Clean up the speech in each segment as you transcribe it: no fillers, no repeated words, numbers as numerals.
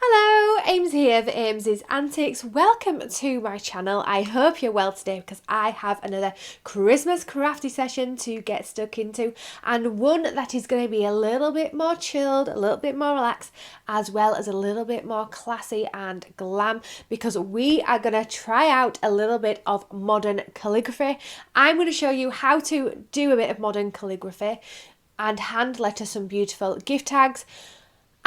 Hello, Aimsy here for Aimsy's Antics. Welcome to my channel. I hope you're well today because I have another Christmas crafty session to get stuck into, and one that is going to be a little bit more chilled, a little bit more relaxed, as well as a little bit more classy and glam, because we are going to try out a little bit of modern calligraphy. I'm going to show you how to do a bit of modern calligraphy and hand letter some beautiful gift tags.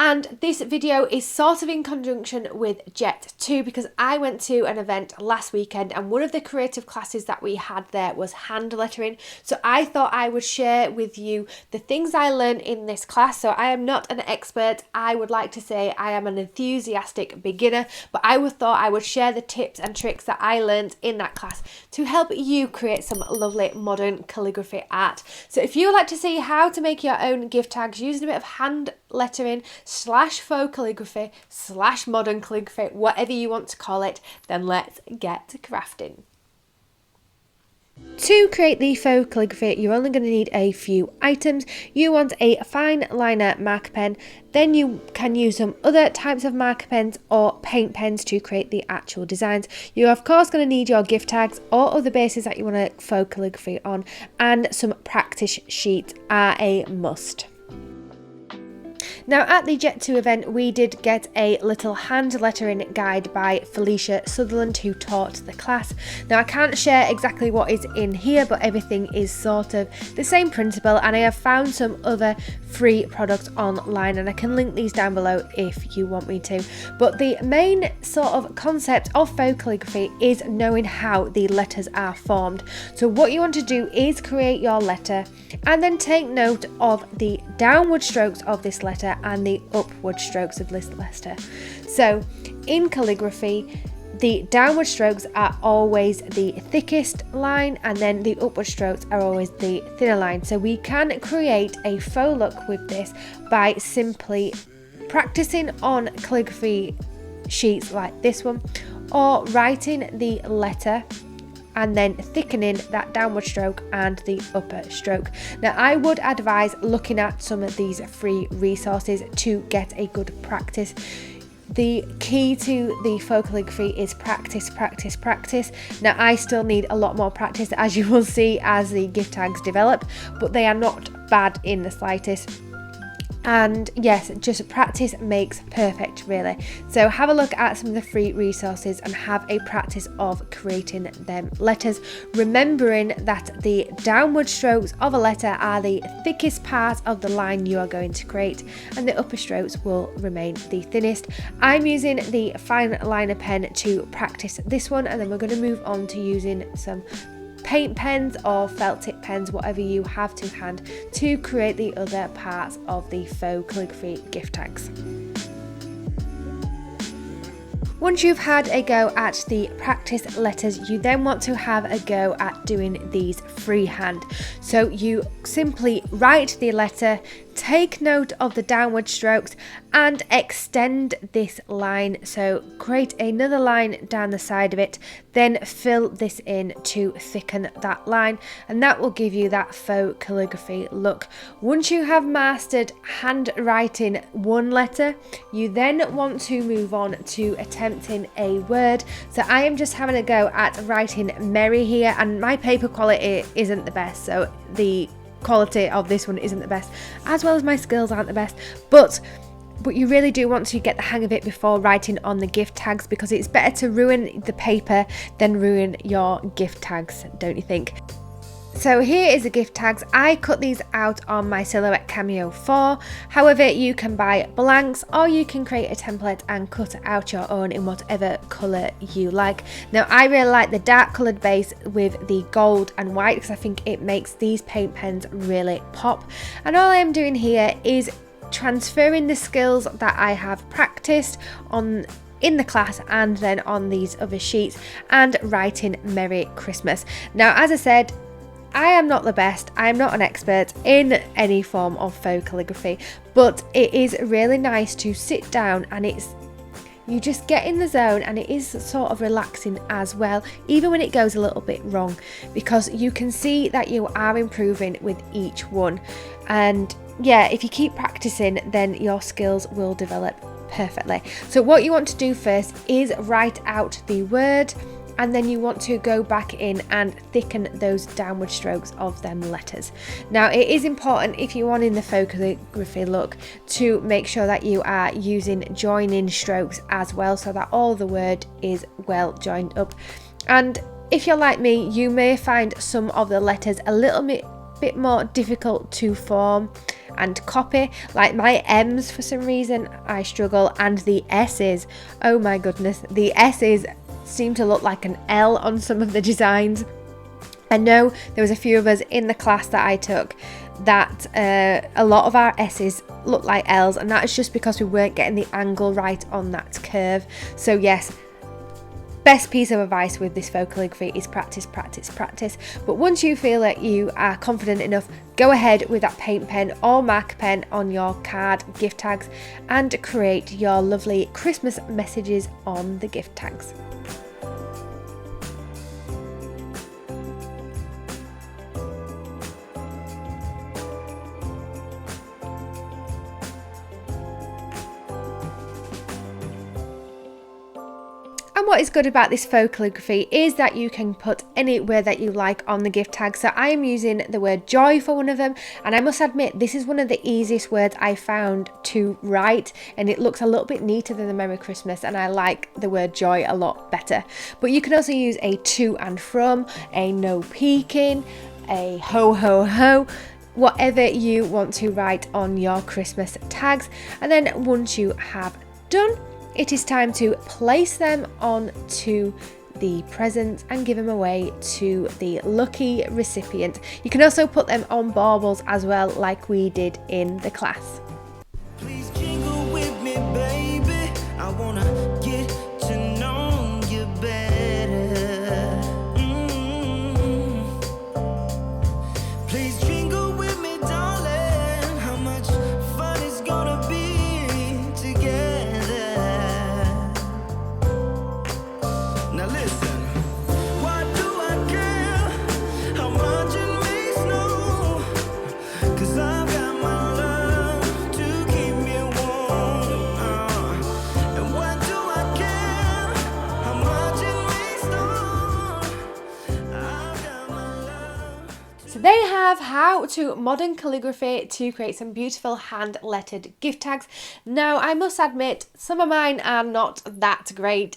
And this video is sort of in conjunction with Jet 2 because I went to an event last weekend and one of the creative classes that we had there was hand lettering. So I thought I would share with you the things I learned in this class. So I am not an expert. I would like to say I am an enthusiastic beginner, but I thought I would share the tips and tricks that I learned in that class to help you create some lovely modern calligraphy art. So if you would like to see how to make your own gift tags using a bit of hand lettering / faux calligraphy / modern calligraphy, whatever you want to call it, then let's get to crafting. To create the faux calligraphy, you're only going to need a few items. You want a fine liner marker pen, then you can use some other types of marker pens or paint pens to create the actual designs. You're of course going to need your gift tags or other bases that you want to faux calligraphy on, and some practice sheets are a must. Now at the Jet 2 event we did get a little hand lettering guide by Felicia Sutherland who taught the class. Now I can't share exactly what is in here, but everything is sort of the same principle, and I have found some other free products online and I can link these down below if you want me to. But the main sort of concept of faux calligraphy is knowing how the letters are formed. So what you want to do is create your letter and then take note of the downward strokes of this letter and the upward strokes of this letter. So in calligraphy, the downward strokes are always the thickest line and then the upward strokes are always the thinner line. So we can create a faux look with this by simply practicing on calligraphy sheets like this one, or writing the letter and then thickening that downward stroke and the upper stroke. Now I would advise looking at some of these free resources to get a good practice. The key to the faux calligraphy is practice, practice, practice. Now I still need a lot more practice, as you will see as the gift tags develop, but they are not bad in the slightest. And yes, just practice makes perfect, really. So have a look at some of the free resources and have a practice of creating them letters, remembering that the downward strokes of a letter are the thickest part of the line you are going to create and the upper strokes will remain the thinnest. I'm using the fine liner pen to practice this one, and then we're going to move on to using some paint pens or felt tip pens, whatever you have to hand, to create the other parts of the faux calligraphy gift tags. Once you've had a go at the practice letters, you then want to have a go at doing these freehand. So you simply write the letter, take note of the downward strokes and extend this line. So create another line down the side of it, then fill this in to thicken that line, and that will give you that faux calligraphy look. Once you have mastered handwriting one letter, you then want to move on to attempting a word. So I am just having a go at writing Merry here, and my paper quality isn't the best, so the quality of this one isn't the best, as well as my skills aren't the best, but you really do want to get the hang of it before writing on the gift tags, because it's better to ruin the paper than ruin your gift tags, don't you think? So here is the gift tags. I cut these out on my Silhouette Cameo 4. However, you can buy blanks or you can create a template and cut out your own in whatever colour you like. Now I really like the dark coloured base with the gold and white because I think it makes these paint pens really pop. And all I am doing here is transferring the skills that I have practiced on in the class and then on these other sheets, and writing Merry Christmas. Now as I said, I am not the best, I am not an expert in any form of faux calligraphy, but it is really nice to sit down and you just get in the zone, and it is sort of relaxing as well, even when it goes a little bit wrong, because you can see that you are improving with each one. And yeah, if you keep practicing, then your skills will develop. perfectly. So what you want to do first is write out the word, and then you want to go back in and thicken those downward strokes of them letters. Now it is important, if you want in the faux calligraphy look, to make sure that you are using joining strokes as well, so that all the word is well joined up. And if you're like me, you may find some of the letters a little bit more difficult to form and copy, like my M's for some reason I struggle, and the S's, oh my goodness, the S's seem to look like an L on some of the designs. I know there was a few of us in the class that I took that a lot of our S's look like L's, and that is just because we weren't getting the angle right on that curve. So yes, best piece of advice with this faux calligraphy is practice, practice, practice. But once you feel that you are confident enough, go ahead with that paint pen or marker pen on your card gift tags and create your lovely Christmas messages on the gift tags. And what is good about this faux calligraphy is that you can put any word that you like on the gift tag. So I am using the word joy for one of them, and I must admit this is one of the easiest words I found to write, and it looks a little bit neater than the Merry Christmas, and I like the word joy a lot better. But you can also use a to and from, a no peeking, a ho ho ho, whatever you want to write on your Christmas tags. And then once you have done, it is time to place them onto the presents and give them away to the lucky recipient. You can also put them on baubles as well, like we did in the class. Please jingle with me, baby. I wanna get to know you better. Please jingle with me, darling. How much fun it's gonna be together. Now listen, why do I care how much it may snow? 'Cause I've got my love to keep me warm. And why do I care how much it may snow? I've got my love. So there you have how to modern calligraphy to create some beautiful hand lettered gift tags. Now I must admit some of mine are not that great.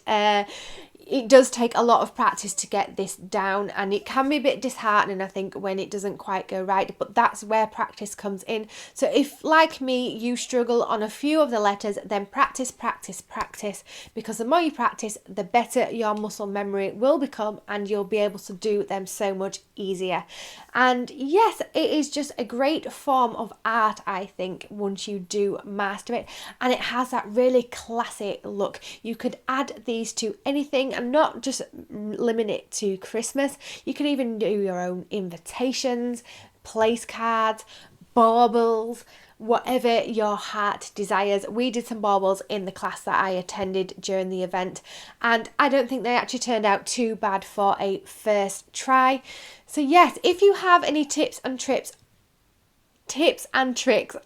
It does take a lot of practice to get this down, and it can be a bit disheartening, I think, when it doesn't quite go right, but that's where practice comes in. So if, like me, you struggle on a few of the letters, then practice, practice, practice, because the more you practice, the better your muscle memory will become, and you'll be able to do them so much easier. And yes, it is just a great form of art, I think, once you do master it, and it has that really classy look. You could add these to anything and not just limit it to Christmas. You can even do your own invitations, place cards, baubles, whatever your heart desires. We did some baubles in the class that I attended during the event, and I don't think they actually turned out too bad for a first try. So yes, if you have any tips and tricks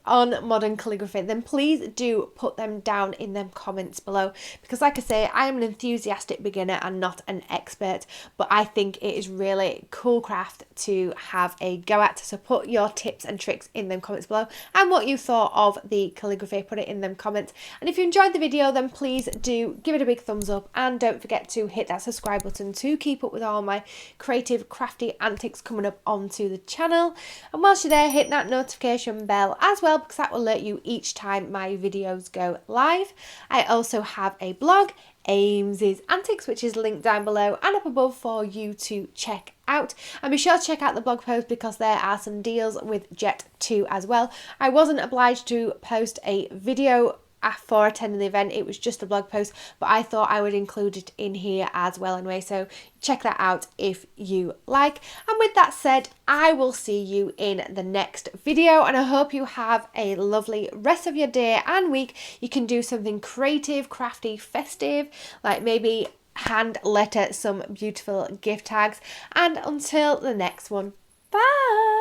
on modern calligraphy, then please do put them down in them comments below, because like I say, I am an enthusiastic beginner and not an expert, but I think it is really cool craft to have a go at. So put your tips and tricks in them comments below, and what you thought of the calligraphy, put it in them comments. And if you enjoyed the video, then please do give it a big thumbs up, and don't forget to hit that subscribe button to keep up with all my creative crafty antics coming up onto the channel. And whilst you're there, hit that notification bell as well, because that will alert you each time my videos go live. I also have a blog, Aimsy's Antics, which is linked down below and up above for you to check out. And be sure to check out the blog post, because there are some deals with Jet 2 as well. I wasn't obliged to post a video for attending the event, it was just a blog post, but I thought I would include it in here as well anyway, so check that out if you like. And with that said, I will see you in the next video, and I hope you have a lovely rest of your day and week. You can do something creative, crafty, festive, like maybe hand letter some beautiful gift tags, and until the next one, bye.